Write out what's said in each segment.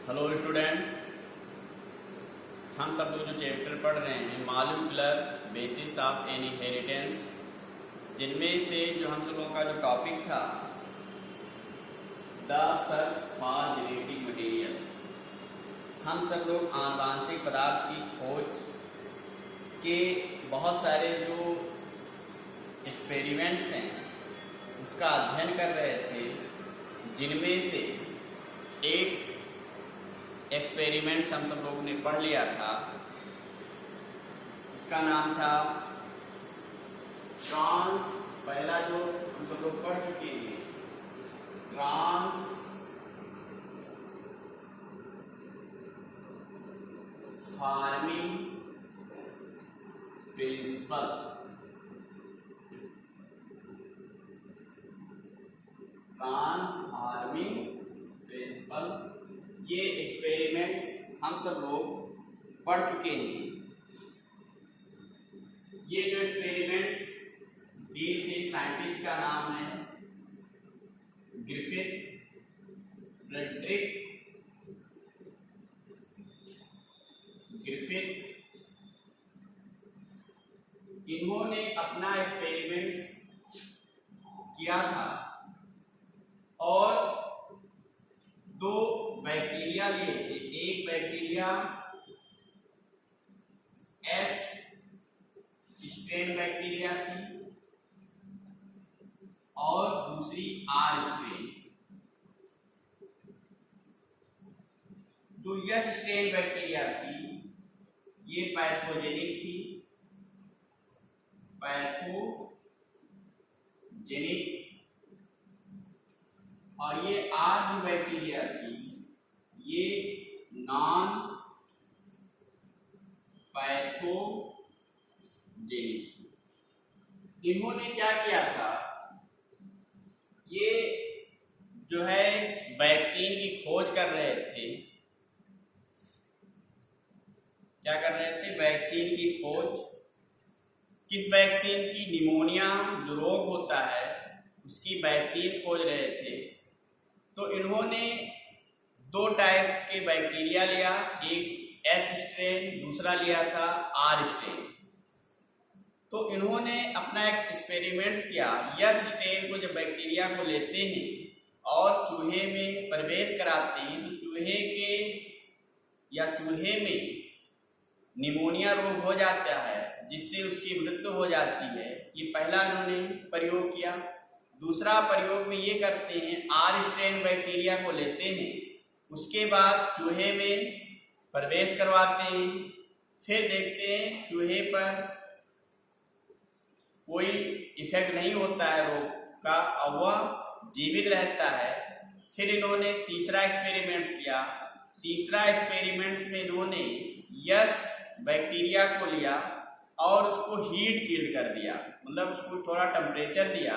Hello student, हम सब लोग जो चैप्टर पढ़ रहे हैं मॉलिक्यूलर बेसिस ऑफ इनहेरिटेंस, जिनमें से जो हम सब लोगों का जो टॉपिक था the search for genetic material, हम सब लोग आनुवांशिक पदार्थ की खोज के बहुत सारे जो एक्सपेरिमेंट्स हैं उसका अध्ययन कर रहे थे, जिनमें से एक एक्सपेरिमेंट्स हम सब लोगों ने पढ़ लिया था। उसका नाम था पहला जो हम सब लोग पढ़ चुके हैं, ट्रांसफॉर्मिंग प्रिंसिपल। ट्रांसफॉर्मिंग प्रिंसिपल, ये एक्सपेरिमेंट्स हम सब लोग पढ़ चुके हैं। ये जो एक्सपेरिमेंट्स दिए थे, साइंटिस्ट का नाम है फ्रेडरिक ग्रिफिथ। इन्होंने अपना एक्सपेरिमेंट्स किया था और दो बैक्टीरिया लिए थे। एक बैक्टीरिया एस स्ट्रेन बैक्टीरिया थी और दूसरी आर स्ट्रेन। जो एस स्ट्रेन बैक्टीरिया थी ये पैथोजेनिक थी, और ये आर जो बैक्टीरिया थी ये नॉन पैथोजेनिक। इन्होंने क्या किया था, ये जो है वैक्सीन की खोज कर रहे थे। क्या कर रहे थे? वैक्सीन की खोज। किस वैक्सीन की? निमोनिया जो रोग होता है उसकी वैक्सीन खोज रहे थे। तो इन्होंने दो टाइप के बैक्टीरिया लिया, एक एस स्ट्रेन, दूसरा लिया था आर स्ट्रेन। तो इन्होंने अपना एक एक्सपेरिमेंट्स किया। एस स्ट्रेन को जब बैक्टीरिया को लेते हैं और चूहे में प्रवेश कराते हैं तो चूहे में निमोनिया रोग हो जाता है, जिससे उसकी मृत्यु हो जाती है। ये पहला इन्होंने प्रयोग किया। दूसरा प्रयोग में ये करते हैं, आर स्ट्रेन बैक्टीरिया को लेते हैं, उसके बाद चूहे में प्रवेश करवाते हैं, फिर देखते हैं चूहे पर कोई इफेक्ट नहीं होता है रोग का और वह जीवित रहता है। फिर इन्होंने तीसरा एक्सपेरिमेंट्स किया। तीसरा एक्सपेरिमेंट्स में इन्होंने यस बैक्टीरिया को लिया और उसको हीट किल्ड कर दिया, मतलब उसको थोड़ा टेम्परेचर दिया,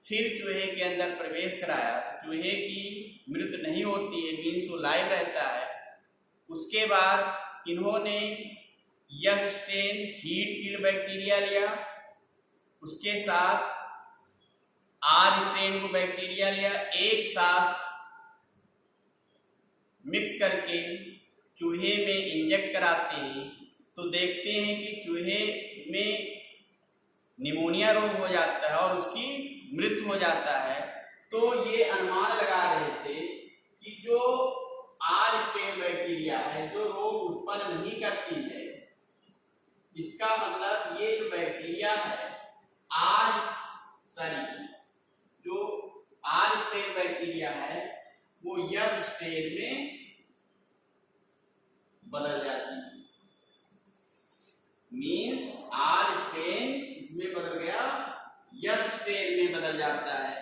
फिर चूहे के अंदर प्रवेश कराया। चूहे की मृत्यु नहीं होती है, मीन्स वो लाइव रहता है। उसके बाद इन्होंने yes strain heat killed bacteria लिया, उसके साथ आर स्ट्रेन को बैक्टीरिया लिया, एक साथ मिक्स करके चूहे में इंजेक्ट कराते हैं। तो देखते हैं कि चूहे में निमोनिया रोग हो जाता है और उसकी मृत्यु हो जाता है। तो ये अनुमान लगा रहे थे कि जो आर स्ट्रेन बैक्टीरिया है जो रोग उत्पन्न नहीं करती है, इसका मतलब ये जो बैक्टीरिया है जो आर स्ट्रेन बैक्टीरिया है वो यस स्ट्रेन में बदल जाती है। मीन्स आर स्ट्रेन इसमें बदल गया, यस स्ट्रेन में बदल जाता है।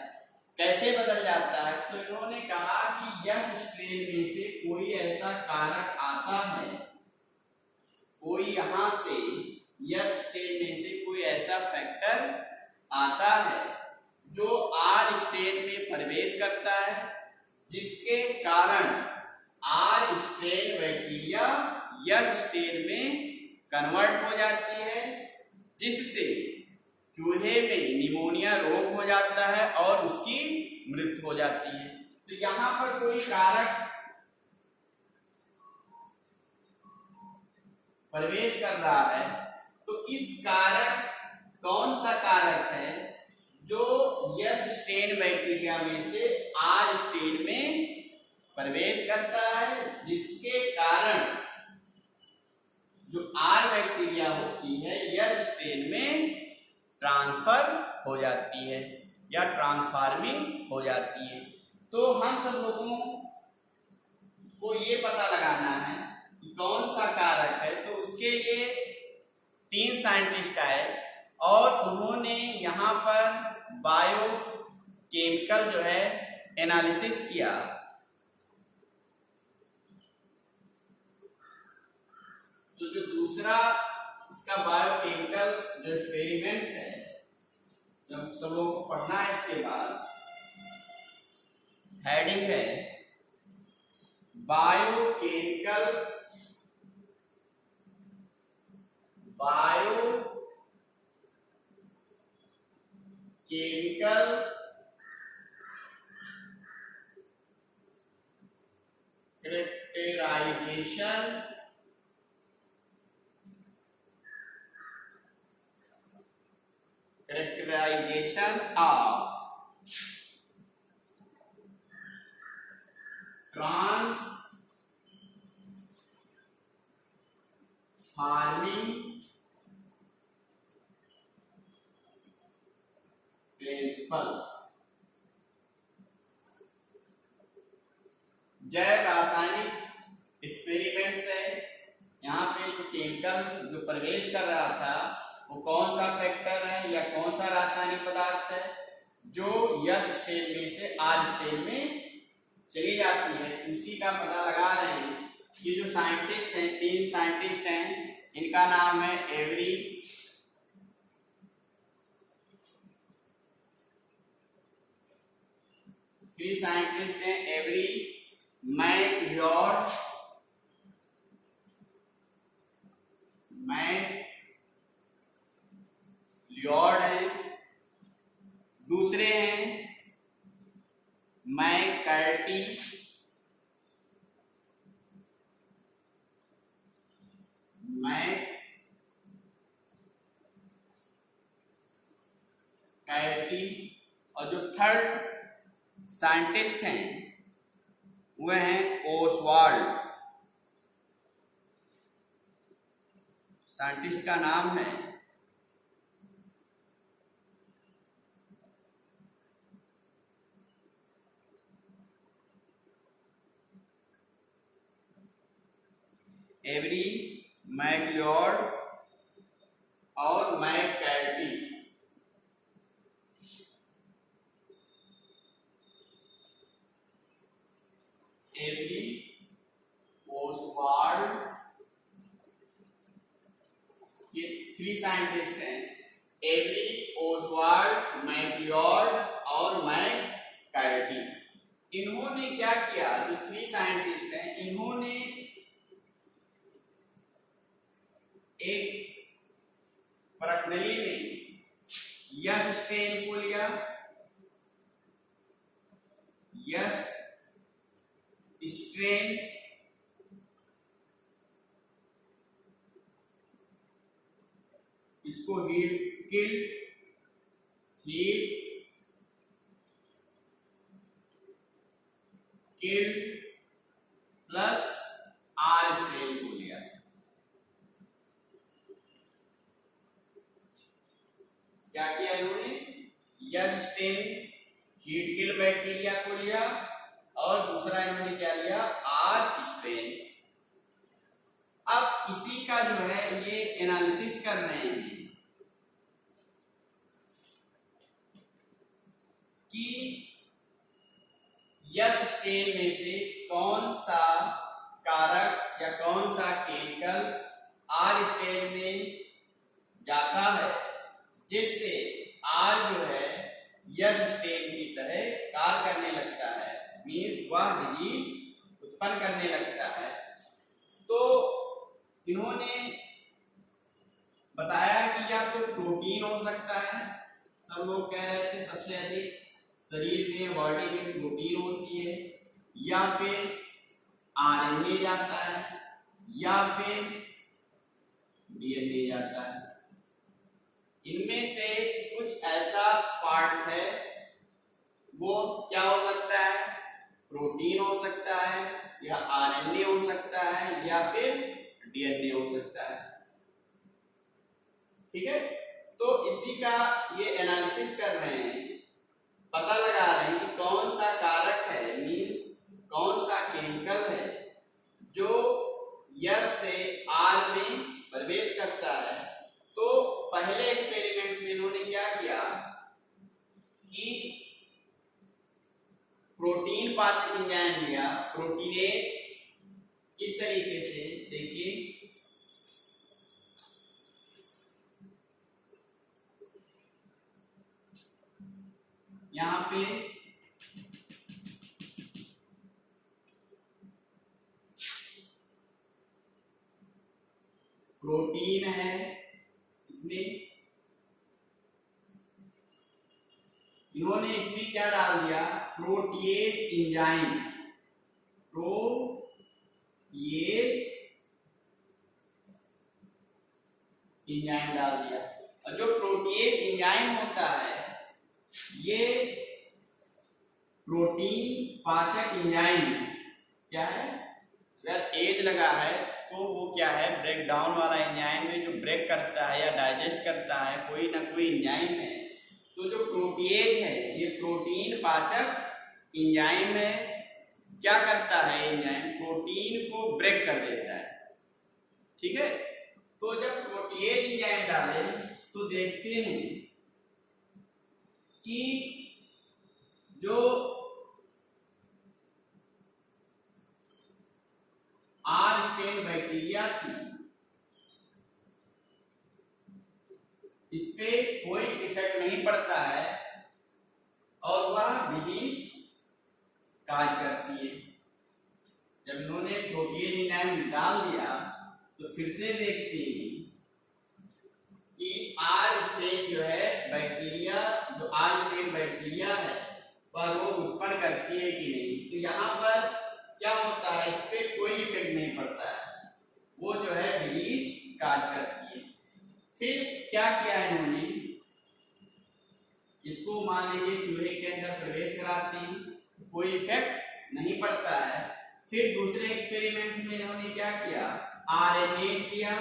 कैसे बदल जाता है? तो इन्होंने कहा कि यस स्ट्रेन में से कोई ऐसा कारक आता है, कोई यहां से यस स्ट्रेन में से कोई ऐसा फैक्टर आता है जो आर स्ट्रेन में प्रवेश करता है, जिसके कारण R strain bacteria yes strain में कन्वर्ट हो जाती है, जिससे चूहे में निमोनिया रोग हो जाता है और उसकी मृत्यु हो जाती है। तो यहाँ पर कोई कारक प्रवेश कर रहा है, तो इस कारक कौन सा कारक है जो यस स्ट्रेन बैक्टीरिया में से आर स्ट्रेन में प्रवेश करता है, जिसके कारण जो आर बैक्टीरिया होती है यस स्ट्रेन में ट्रांसफर हो जाती है या ट्रांसफार्मिंग हो जाती है। तो हम सब लोगों को ये पता लगाना है कि कौन सा कारक है। तो उसके लिए 3 साइंटिस्ट आए और उन्होंने यहाँ पर बायो केमिकल जो है एनालिसिस किया। तो जो दूसरा इसका बायोकेमिकल जो एक्सपेरिमेंट्स है, जब सब लोगों को पढ़ना है, इसके बाद हेडिंग है biochemical characterization of transforming principles। जैव रासायनिक एक्सपेरिमेंट्स है। यहाँ पे जो केमिकल जो प्रवेश कर रहा था वो कौन सा फैक्टर है या कौन सा रासायनिक पदार्थ है जो यस स्टेज में से आर स्टेज में चली जाती है, उसी का पता लगा रहे हैं। ये जो साइंटिस्ट हैं, 3 साइंटिस्ट हैं, इनका नाम है एवरी साइंटिस्ट हैं एवरी मैकलियोड है। दूसरे हैं मैककर्टी, और जो थर्ड साइंटिस्ट हैं वह हैं ओसवाल्ड। साइंटिस्ट का नाम है एवरी मैकलियोड और मैककर्टी। एवरी ओसवाल्ड, ये 3 साइंटिस्ट हैं, एवरी ओसवाल्ड, मैकलियोड और मैककर्टी। इन्होंने क्या किया, जो 3 साइंटिस्ट हैं, इन्होंने एक प्रणाली में यस स्ट्रेन को लिया, यस स्ट्रेन इसको heat kill plus R strain को लिया। क्या किया इन्होंने, yes strain heat kill bacteria को लिया और दूसरा इन्होंने क्या लिया, आर स्ट्रेन। अब इसी का जो है ये एनालिसिस कर रहे हैं कि यस स्ट्रेन में से कौन सा कारक या कौन सा केमिकल आर स्ट्रेन में जाता है जिससे आर जो है यस स्ट्रेन की तरह कार्य करने लगता है, मीन्स वह डिजीज उत्पन्न करने लगता है। तो इन्होंने बताया कि या तो प्रोटीन हो सकता है, सब लोग कह रहे थे सबसे अधिक शरीर में बॉडी में प्रोटीन होती है, या फिर आरएनए जाता है, या फिर डीएनए जाता है। इनमें से कुछ ऐसा पार्ट है, वो क्या हो सकता है, प्रोटीन हो सकता है, या आरएनए हो सकता है, या फिर डीएनए हो सकता है। ठीक है, तो इसी का ये एनालिसिस कर रहे हैं, पता लगा रहे हैं कि कौन सा कारक है, मींस कौन सा केमिकल है जो यस से आर में प्रवेश करता है। तो पहले एक्सपेरिमेंट्स में इन्होंने क्या किया कि प्रोटीन पाचक एंजाइम लिया, प्रोटीनेज, इस तरीके से देखिए यहां पे प्रोटीन है, इसमें इन्होंने इसमें क्या डाल दिया, प्रोटीएज एंजाइम, प्रोटीएज एंजाइम डाल दिया। और जो प्रोटीएज एंजाइम होता है ये प्रोटीन पाचक एंजाइम क्या है, अगर एज लगा है तो वो क्या है, ब्रेक डाउन वाला एंजाइम में जो ब्रेक करता है या डाइजेस्ट करता है कोई ना कोई एंजाइम है। तो जो प्रोटीएज है ये प्रोटीन पाचक एंजाइम है, क्या करता है एंजाइम, प्रोटीन को ब्रेक कर देता है। ठीक है, तो जब प्रोटीएज एंजाइम डाले तो देखते हैं कि जो आर स्टेन बैक्टीरिया थी इस पे कोई इफेक्ट नहीं पड़ता है और वह डिजीज काज करती है। जब इन्होंने प्रोटीन एंजाइम डाल दिया तो फिर से देखते हैं कि आर स्टेन जो है बैक्टीरिया, जो आर स्टेन बैक्टीरिया है वह रोग उत्पन्न करती है कि नहीं। तो यहाँ पर क्या होता है, इस पे कोई इफेक्ट नहीं पड़ता है, वो जो है डिजीज काज करती है। फिर क्या किया इन्होंने, इसको मान लीजिए चूहे के अंदर प्रवेश कराते हैं, कोई इफेक्ट नहीं पड़ता है। फिर दूसरे एक्सपेरिमेंट में इन्होंने क्या किया, आरएनए किया,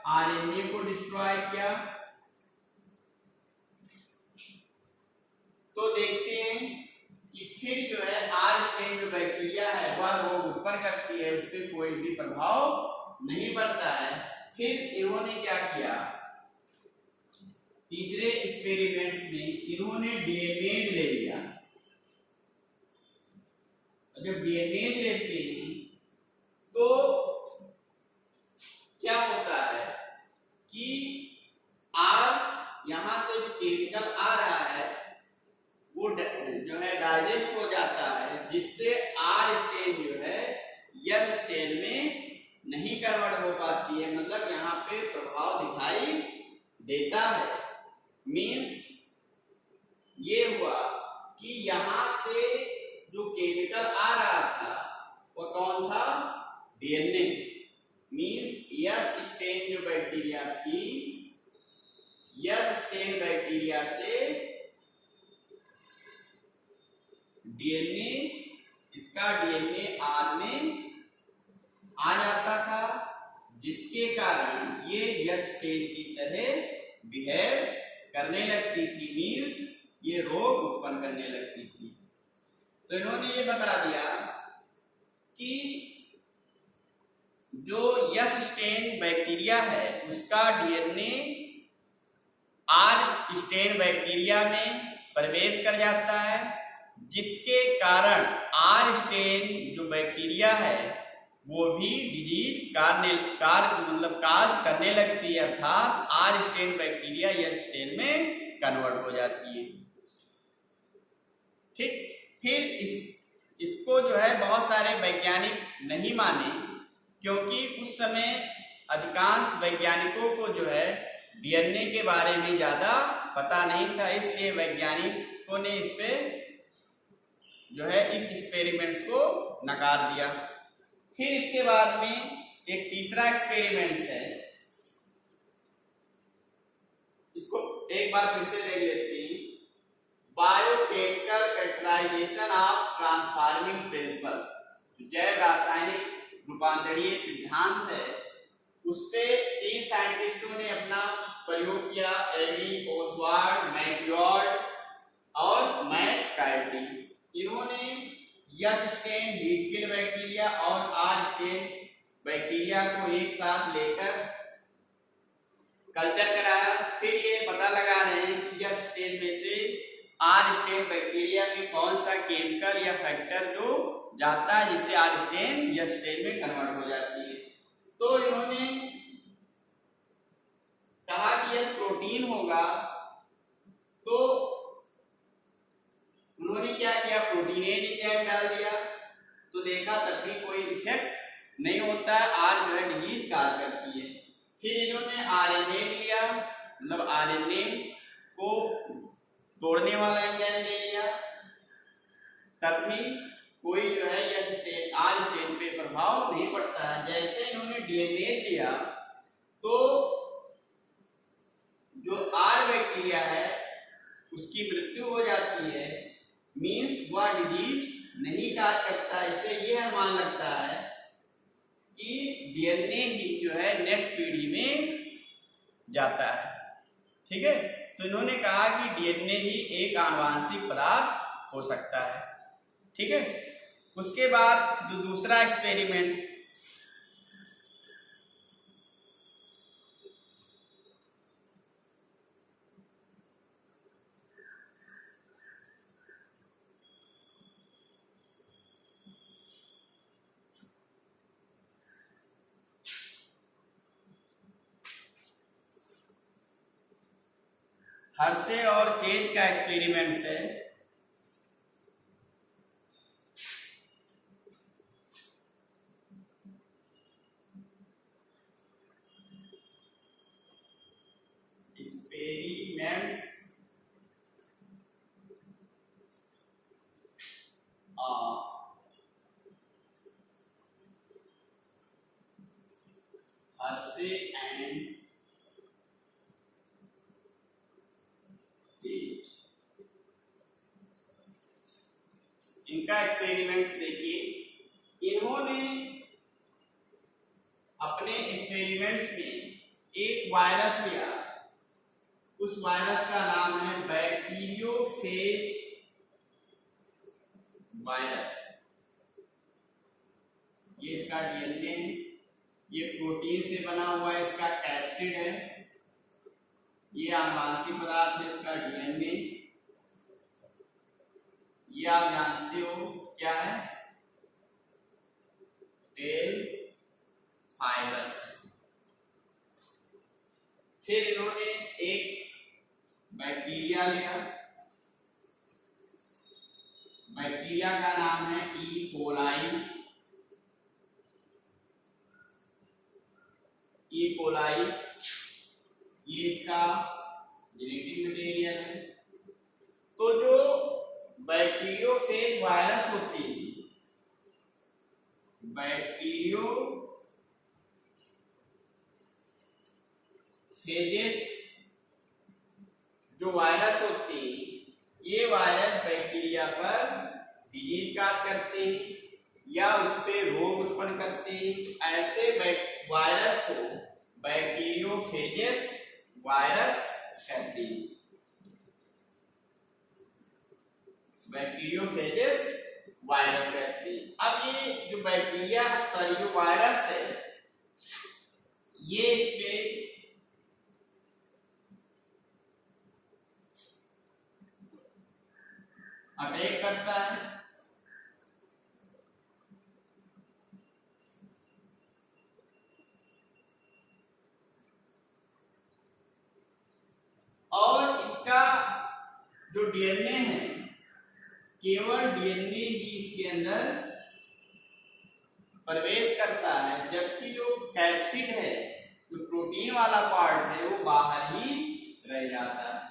आरएनए को डिस्ट्रॉय किया। तो देखते हैं कि फिर जो है आर स्टेन जो बैक्टीरिया है वह रोग उत्पन्न करती है, उस पर कोई भी प्रभाव नहीं पड़ता है। फिर इन्होंने क्या किया, तीसरे एक्सपेरिमेंट्स में इन्होंने डीएनए ले लिया। जब डीएनए लेते हैं तो क्या होता है कि आर यहां से जो केमिकल आ रहा है वो जो है डाइजेस्ट हो जाता है, जिससे आर स्टेन जो है यस स्टेन में नहीं कन्वर्ट हो पाती है, मतलब यहाँ पे प्रभाव दिखाई देता है। मीन्स ये हुआ कि यहां से जो केमिकल आ रहा था वो कौन था, डीएनए। मीन्स यस स्टेन जो बैक्टीरिया थी, यस स्टेन बैक्टीरिया से डीएनए, इसका डीएनए आर में आ जाता था, जिसके कारण ये यस स्टेन की तरह बिहेव करने लगती थी, मीन्स ये रोग उत्पन्न करने लगती थी। तो इन्होंने ये बता दिया कि जो यस स्टेन बैक्टीरिया है उसका डीएनए आर स्टेन बैक्टीरिया में प्रवेश कर जाता है, जिसके कारण आर स्टेन जो बैक्टीरिया है वो भी डिजीज काज करने लगती है, अर्थात R strain bacteria S strain में कन्वर्ट हो जाती है। ठीक, फिर इसको जो है बहुत सारे वैज्ञानिक नहीं माने, क्योंकि उस समय अधिकांश वैज्ञानिकों को जो है डीएनए के बारे में ज्यादा पता नहीं था, इसलिए वैज्ञानिकों ने इस पे जो है इस एक्सपेरिमेंट्स को नकार दिया। फिर इसके बाद में एक तीसरा एक्सपेरिमेंट है, बार फिर से देख लेते हैं। Biochemical characterization of transforming principle, जैव रासायनिक रूपांतरणीय सिद्धांत है, उस पे 3 साइंटिस्टों ने अपना प्रयोग किया, एडी, ओसवाल्ड, मैकलियोड और मैककार्टी। इन्होंने S strain heat kill bacteria और आर स्टेन बैक्टीरिया को एक साथ लेकर कल्चर कराया। फिर ये पता लगा रहे हैं कि यस स्टेन में से आर स्टेन बैक्टीरिया में कौन सा केमिकल या फैक्टर जो जाता है जिससे आर स्टेन यस स्टेन में कन्वर्ट हो जाती है। तो इन्होंने कहा कि यह प्रोटीन होगा, तो उन्होंने क्या किया, प्रोटीनेज एंजाइम डाल दिया, तो देखा तब भी कोई इफेक्ट नहीं होता है, आर जो है डिजीज कार करती है। फिर इन्होंने आरएनए लिया, मतलब आरएनए को तोड़ने वाला एंजाइम ले लिया, तब भी कोई जो है यस स्टेन आर स्टेन पे प्रभाव नहीं पड़ता है। जैसे इन्होंने डीएनए लिया, तो जो आर बैक्टीरिया है उसकी मृत्यु हो जाती है, मींस वह डिजीज नहीं काज करता। इससे यह अनुमान लगता है कि डीएनए ही जो है नेक्स्ट पीढ़ी में जाता है। ठीक है, तो इन्होंने कहा कि डीएनए ही एक आनुवांशिक पदार्थ हो सकता है। ठीक है, उसके बाद जो दूसरा एक्सपेरिमेंट हर्शे और चेज का एक्सपेरिमेंट है। एक्सपेरिमेंट्स हर्शे एंड इनका एक्सपेरिमेंट्स देखिए। इन्होंने अपने एक्सपेरिमेंट्स में एक वायरस लिया, उस वायरस का नाम है बैक्टीरियोफेज वायरस। ये इसका डीएनए है, ये प्रोटीन से बना हुआ है, इसका कैप्सिड है, ये आनुवांशिक पदार्थ है, इसका डीएनए। ये आप जानते हो क्या है, टेल फाइबर्स। फिर इन्होंने एक बैक्टीरिया लिया, बैक्टीरिया का नाम है ई कोलाई। ई कोलाई ये इसका जेनेटिक मटेरियल है। तो जो बैक्टीरियोफेज वायरस होती है, बैक्टीरियोफेजेस जो वायरस होती है, ये वायरस बैक्टीरिया पर डिजीज काज करते हैं या उस पर रोग उत्पन्न करते हैं। ऐसे वायरस को बैक्टीरियोफेजेस वायरस कहते हैं, बैक्टीरियोफेजेस वायरस कहते हैं। अब ये जो बैक्टीरिया जो वायरस है, ये इस पे अटैक करता है, और इसका जो डीएनए है, केवल डीएनए ही इसके अंदर प्रवेश करता है, जबकि जो कैप्सिड है, जो प्रोटीन वाला पार्ट है, वो बाहर ही रह जाता है।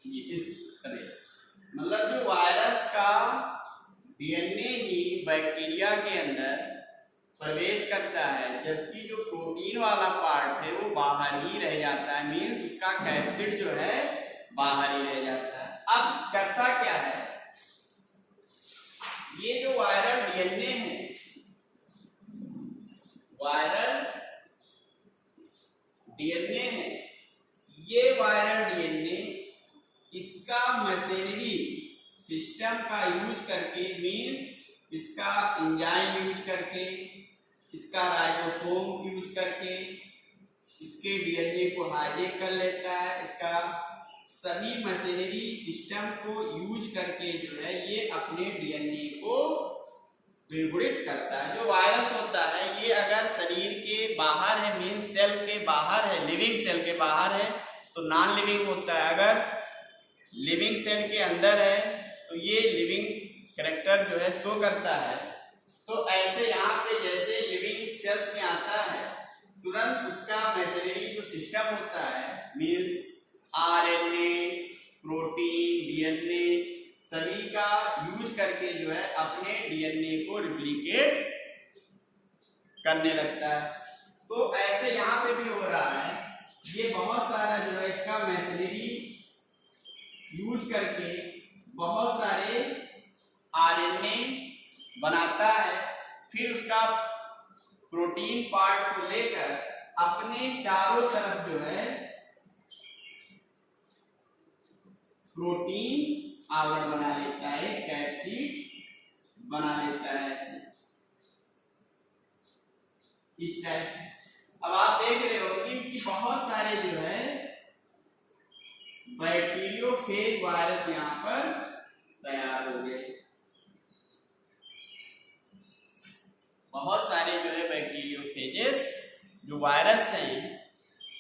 इस तरह मतलब जो वायरस का डीएनए ही बैक्टीरिया के अंदर प्रवेश करता है, जबकि जो प्रोटीन वाला पार्ट है वो बाहर ही रह जाता है, मीन्स उसका कैप्सिड जो है बाहर ही रह जाता है। अब करता क्या है, ये जो वायरल डीएनए है, वायरल डीएनए है, ये वायरल डीएनए इसका मशीनरी सिस्टम का यूज करके, मीन्स इसका एंजाइम यूज करके, इसका राइबोसोम यूज करके इसके डीएनए को हाईजैक कर लेता है। इसका सभी मशीनरी सिस्टम को यूज करके जो है ये अपने डीएनए को द्विगुणित करता है। जो वायरस होता है ये अगर शरीर के बाहर है, मीन्स सेल के बाहर है, लिविंग सेल के बाहर है तो नॉन लिविंग होता है, अगर लिविंग सेल के अंदर है तो ये लिविंग कैरेक्टर जो है शो करता है। तो ऐसे यहाँ पे जैसे लिविंग सेल्स में आता है तुरंत उसका मशीनरी जो सिस्टम होता है, मीन्स आरएनए, प्रोटीन, डीएनए सभी का यूज करके जो है अपने डीएनए को रिप्लिकेट करने लगता है। तो ऐसे यहाँ पे भी हो रहा है, ये बहुत सारा जो है इसका मशीनरी यूज करके बहुत सारे आरएनए बनाता है, फिर उसका प्रोटीन पार्ट को लेकर अपने चारों तरफ जो है प्रोटीन आवरण बना लेता है, कैप्सिड बना लेता है ऐसे इस टाइप। अब आप देख रहे होंगे कि बहुत सारे जो है बैक्टीरियोफेज वायरस यहाँ पर तैयार हो गए। बहुत सारे जो है बैक्टीरियोफेजेस जो वायरस हैं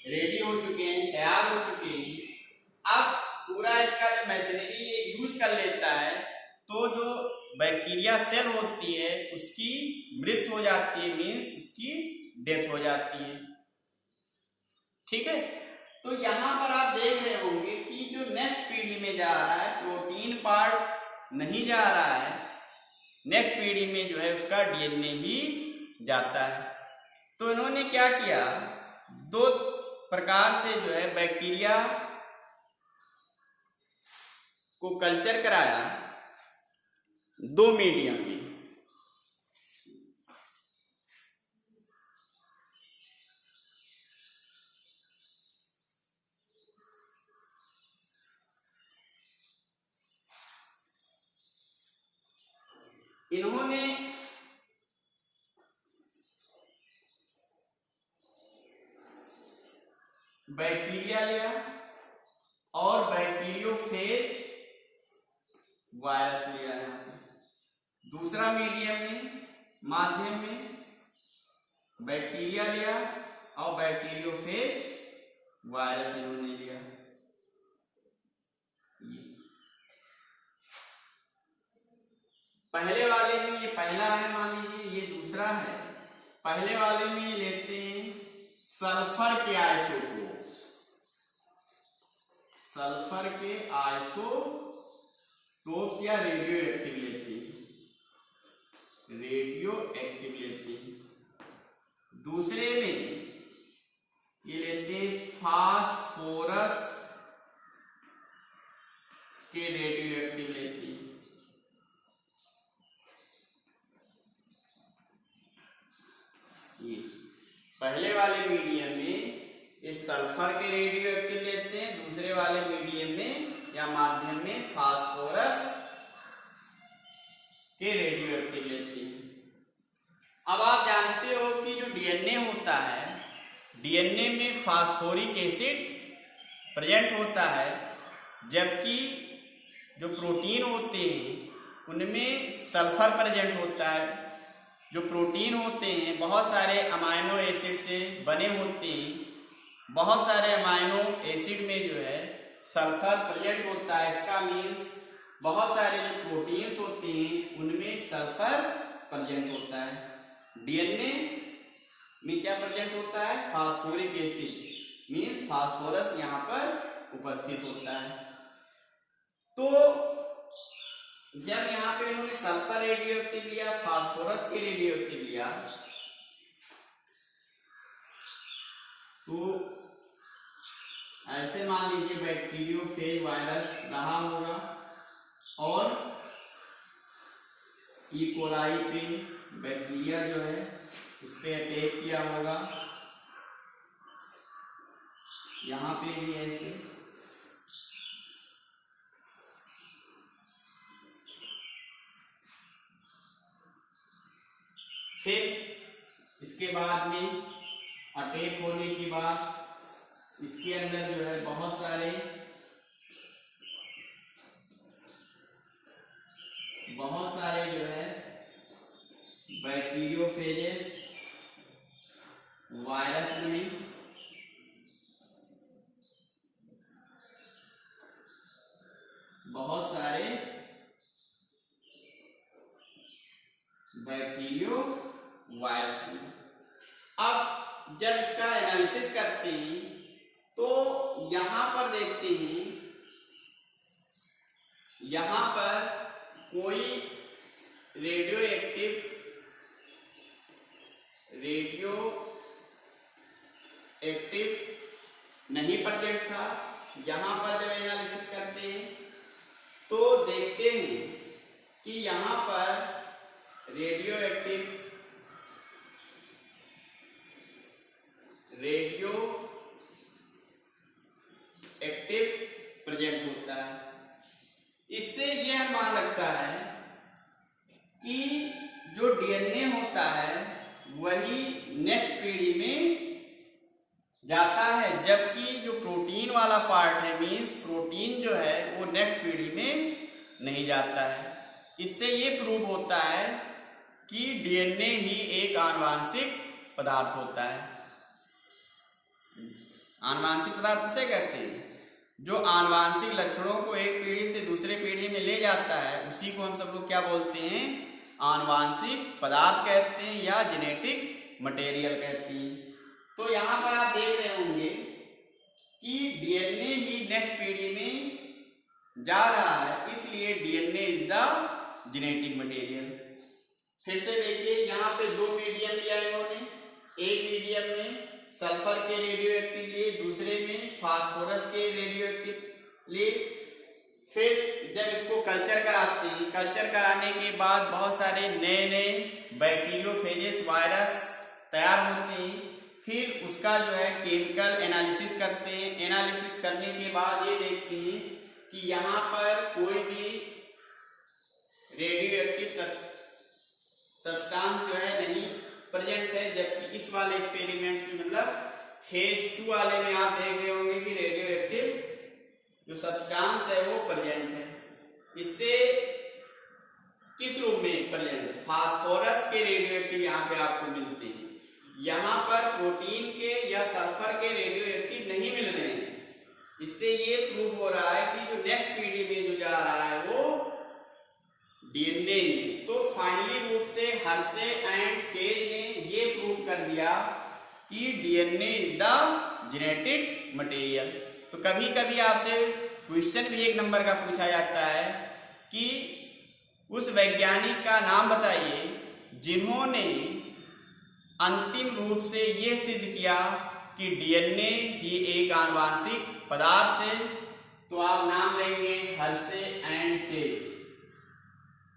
रेडी हो चुके हैं, तैयार हो चुके हैं। अब पूरा इसका जो मशीनरी ये यूज कर लेता है तो जो बैक्टीरिया सेल होती है उसकी मृत्यु हो जाती है, मीन्स उसकी डेथ हो जाती है। ठीक है, तो यहाँ पर आप देख रहे होंगे कि जो नेक्स्ट पीढ़ी में जा रहा है प्रोटीन पार्ट नहीं जा रहा है, नेक्स्ट पीढ़ी में जो है उसका डीएनए ही जाता है। तो इन्होंने क्या किया, दो प्रकार से जो है बैक्टीरिया को कल्चर कराया दो मीडियम में। इन्होंने बैक्टीरिया लिया और बैक्टीरियोफेज वायरस लिया है। दूसरा मीडियम में माध्यम में बैक्टीरिया लिया और बैक्टीरियोफेज वायरस इन्होंने लिया। पहले वाले में ये पहला है, मान लीजिए ये दूसरा है। पहले वाले में ये लेते हैं सल्फर के आइसोटोप्स, सल्फर के आइसोटोप्स या रेडियो एक्टिव लेते हैं, रेडियो एक्टिव लेते हैं। दूसरे में ये लेते हैं फास्फोरस के रेडियो एक्टिव लेते हैं। ये पहले वाले मीडियम में ये सल्फर के रेडियो एक्टिव लेते हैं, दूसरे वाले मीडियम में या माध्यम में फास्फोरस के रेडियो एक्टिव लेते हैं। अब आप जानते हो कि जो डीएनए होता है, डीएनए में फास्फोरिक एसिड प्रेजेंट होता है, जबकि जो प्रोटीन होते हैं उनमें सल्फर प्रेजेंट होता है। जो प्रोटीन होते हैं बहुत सारे अमाइनो एसिड से बने होते हैं, बहुत सारे अमाइनो एसिड में जो है सल्फर प्रेजेंट होता है। इसका मीन्स बहुत सारे जो प्रोटीन्स होते हैं उनमें सल्फर प्रेजेंट होता है। डीएनए में क्या प्रेजेंट होता है, फास्फोरिक एसिड, मीन्स फास्फोरस यहाँ पर उपस्थित होता है। तो जब यहाँ पे इन्होंने सल्फर रेडियो एक्टिव लिया, फास्फोरस के रेडियो एक्टिव लिया, तो ऐसे मान लीजिए बैक्टीरियोफेज वायरस रहा होगा और ई कोलाई पे बैक्टीरिया जो है उस पे अटैक किया होगा, यहाँ पे भी ऐसे, फिर इसके बाद में अटैक होने के बाद इसके अंदर जो है बहुत सारे जो है बैक्टीरियोफेजेस वायरस बने, बहुत सारे बैक्टीरियो वायरस बने। अब जब इसका एनालिसिस करते हैं तो यहां पर देखते हैं, यहां पर कोई रेडियो एक्टिव नहीं प्रेजेंट था। यहां पर जब एनालिसिस करते हैं तो देखते हैं कि यहां पर रेडियो एक्टिव प्रेजेंट होता है। इससे यह मान लगता है कि जो डीएनए होता है वही नेक्स्ट पीढ़ी में जाता है, जबकि जो प्रोटीन वाला पार्ट है, मीन्स प्रोटीन जो है वो नेक्स्ट पीढ़ी में नहीं जाता है। इससे ये प्रूव होता है कि डीएनए ही एक आनुवांशिक पदार्थ होता है। आनुवांशिक पदार्थ किसे कहते हैं? जो आनुवांशिक लक्षणों को एक पीढ़ी से दूसरे पीढ़ी में ले जाता है उसी को हम सब लोग क्या बोलते हैं? आनुवांशिक पदार्थ कहते हैं या जेनेटिक मटेरियल कहते हैं। तो यहाँ पर आप देख रहे होंगे कि डीएनए ही नेक्स्ट पीढ़ी में जा रहा है, इसलिए DNA is the genetic material. फिर से देखिए, यहाँ पे दो मीडियम लिया इन्होंने, एक मीडियम में सल्फर के रेडियो एक्टिव लिए, दूसरे में फास्फोरस के रेडियो एक्टिव लिए। फिर जब इसको कल्चर कराते हैं, कल्चर कराने के बाद बहुत सारे नए नए बैक्टीरियोफेजेस वायरस तैयार होते हैं। फिर उसका जो है केमिकल एनालिसिस करते हैं। एनालिसिस करने के बाद ये देखते हैं कि यहाँ पर कोई भी रेडियो एक्टिव सब्सटेंस जो है नहीं प्रेजेंट है, जबकि इस वाले एक्सपेरिमेंट्स में, मतलब फेज 2 वाले में आप देख रहे होंगे कि रेडियो एक्टिव जो सब्सटेंस है वो प्रेजेंट है। इससे किस रूप में प्रेजेंट है? फास्फोरस के रेडियो एक्टिव यहाँ पे आपको मिलते हैं, यहाँ पर प्रोटीन के या सल्फर के रेडियो एक्टिव नहीं मिल रहे हैं। इससे ये प्रूव हो रहा है कि जो नेक्स्ट पीढ़ी में जो जा रहा है वो डीएनए में। तो फाइनली रूप से हर्शे एंड चेज ने ये प्रूव कर दिया कि DNA is the genetic material. तो कभी कभी आपसे क्वेश्चन भी 1 नंबर का पूछा जाता है कि उस वैज्ञानिक का नाम बताइए जिन्होंने अंतिम रूप से ये सिद्ध किया कि डीएनए ही एक आनुवांशिक पदार्थ है। तो आप नाम लेंगे हर्शे एंड चेज,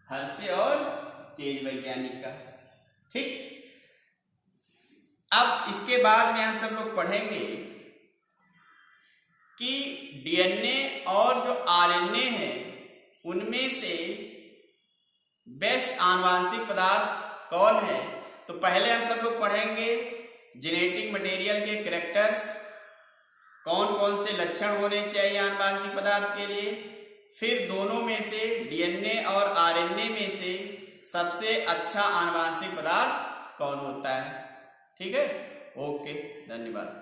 हर्शे और चेज वैज्ञानिक का। ठीक, अब इसके बाद में हम सब लोग पढ़ेंगे कि डीएनए और जो आरएनए है उनमें से बेस्ट आनुवांशिक पदार्थ कौन है। तो पहले हम सब लोग पढ़ेंगे जेनेटिक मटेरियल के कैरेक्टर्स, कौन कौन से लक्षण होने चाहिए आनुवांशिक पदार्थ के लिए। फिर दोनों में से डीएनए और आरएनए में से सबसे अच्छा आनुवांशिक पदार्थ कौन होता है। ठीक है, ओके, धन्यवाद।